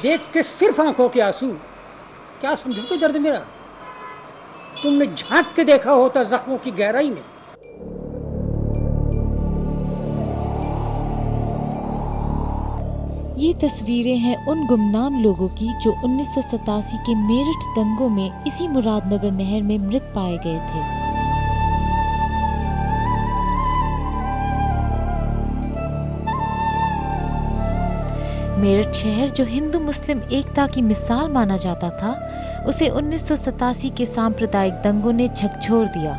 देख के सिर्फ आंखों के आंसू, क्या समझोगे दर्द मेरा? तुमने झांक के देखा होता जख्मों की गहराई में। ये तस्वीरें हैं उन गुमनाम लोगों की जो 1987 के मेरठ दंगों में इसी मुरादनगर नहर में मृत पाए गए थे। मेरठ शहर जो हिंदू मुस्लिम एकता की मिसाल माना जाता था, उसे 1987 के सांप्रदायिक दंगों ने झकझोर दिया।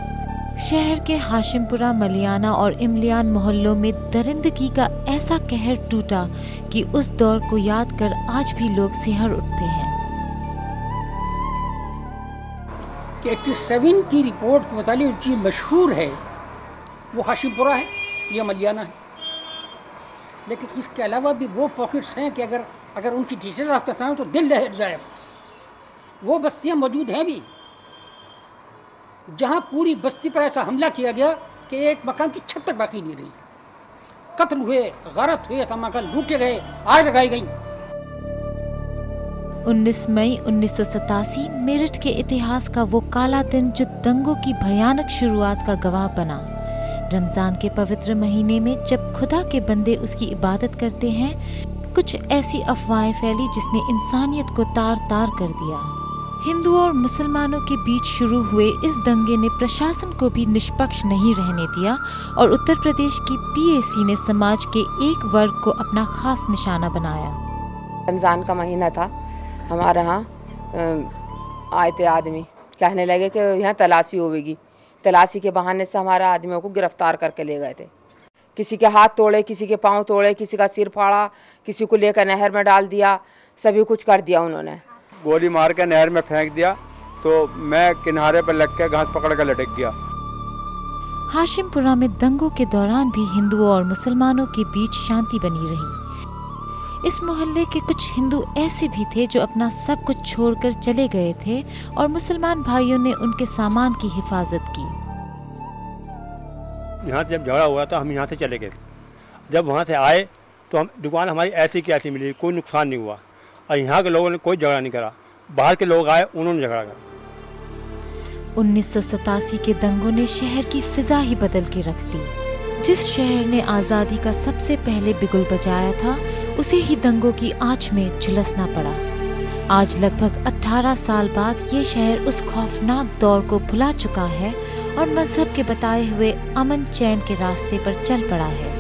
शहर के हाशिमपुरा, मलियाना और इमलियान मोहल्लों में दरिंदगी का ऐसा कहर टूटा कि उस दौर को याद कर आज भी लोग सिहर उठते हैं। 87 की रिपोर्ट के मुताबिक जो मशहूर है वो हाशिमपुरा है या मलियाना है, लेकिन इसके अलावा भी वो पॉकेट्स हैं कि अगर उनकी डिटेल्स आपके सामने तो दिल दहल जाए। वो बस्तियां मौजूद हैं भी जहां पूरी बस्ती पर ऐसा हमला किया गया कि एक मकान की छत तक बाकी नहीं रही। कत्ल हुए, गारत हुए, मकान लूटे गए, आग लगाई गई। 19 मई 1987 मेरठ के इतिहास का वो काला दिन जो दंगों की भयानक शुरुआत का गवाह बना। रमजान के पवित्र महीने में जब खुदा के बंदे उसकी इबादत करते हैं, कुछ ऐसी अफवाहें फैली जिसने इंसानियत को तार तार कर दिया। हिंदुओं और मुसलमानों के बीच शुरू हुए इस दंगे ने प्रशासन को भी निष्पक्ष नहीं रहने दिया और उत्तर प्रदेश की पीएसी ने समाज के एक वर्ग को अपना खास निशाना बनाया। रमज़ान का महीना था, हमारे यहाँ आए थे आदमी, कहने लगे कि यहाँ तलाशी होगी। तलाशी के बहाने से हमारे आदमियों को गिरफ्तार करके ले गए थे। किसी के हाथ तोड़े, किसी के पाँव तोड़े, किसी का सिर फाड़ा, किसी को लेकर नहर में डाल दिया, सभी कुछ कर दिया उन्होंने। गोली मार के नहर में फेंक दिया तो मैं किनारे पर लग के घास पकड़ कर लटक गया। हाशिमपुरा में दंगों के दौरान भी हिंदुओं और मुसलमानों के बीच शांति बनी रही। इस मोहल्ले के कुछ हिंदू ऐसे भी थे जो अपना सब कुछ छोड़कर चले गए थे और मुसलमान भाइयों ने उनके सामान की हिफाजत की। यहाँ जब झगड़ा हुआ तो हम यहाँ से चले गए। जब वहाँ से आए तो हम दुकान हमारी ऐसी की ऐसी मिली, कोई नुकसान नहीं हुआ और यहाँ के लोगों ने कोई झगड़ा नहीं करा। बाहर के लोग आए, उन्होंने झगड़ा करा। 1987 के दंगों ने शहर की फिजा ही बदल के रख दी। जिस शहर ने आज़ादी का सबसे पहले बिगुल बजाया था, उसे ही दंगों की आंच में झुलसना पड़ा। आज लगभग 18 साल बाद ये शहर उस खौफनाक दौर को भुला चुका है और मजहब के बताए हुए अमन चैन के रास्ते पर चल पड़ा है।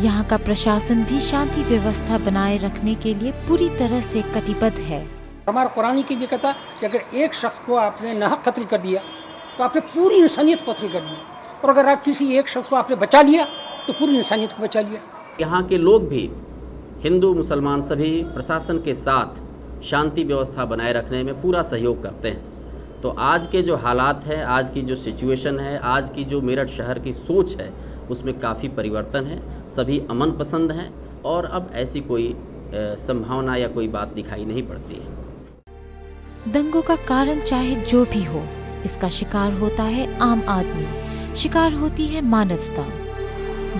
यहाँ का प्रशासन भी शांति व्यवस्था बनाए रखने के लिए पूरी तरह से कटिबद्ध है। हमारा कुरान की भी कहता कि अगर एक शख्स को आपने नाहक कत्ल कर दिया तो आपने पूरी इंसानियत को कत्ल कर दिया, और अगर आप किसी एक शख्स को आपने बचा लिया तो पूरी इंसानियत को बचा लिया। यहाँ के लोग भी, हिंदू मुसलमान सभी, प्रशासन के साथ शांति व्यवस्था बनाए रखने में पूरा सहयोग करते हैं। तो आज के जो हालात हैं, आज की जो सिचुएशन है, आज की जो मेरठ शहर की सोच है, उसमें काफ़ी परिवर्तन है। सभी अमन पसंद हैं और अब ऐसी कोई संभावना या कोई बात दिखाई नहीं पड़ती है। दंगों का कारण चाहे जो भी हो, इसका शिकार होता है आम आदमी, शिकार होती है मानवता,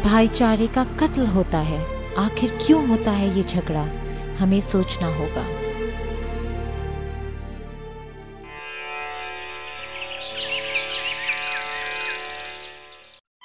भाईचारे का कत्ल होता है। आखिर क्यों होता है ये झगड़ा, हमें सोचना होगा।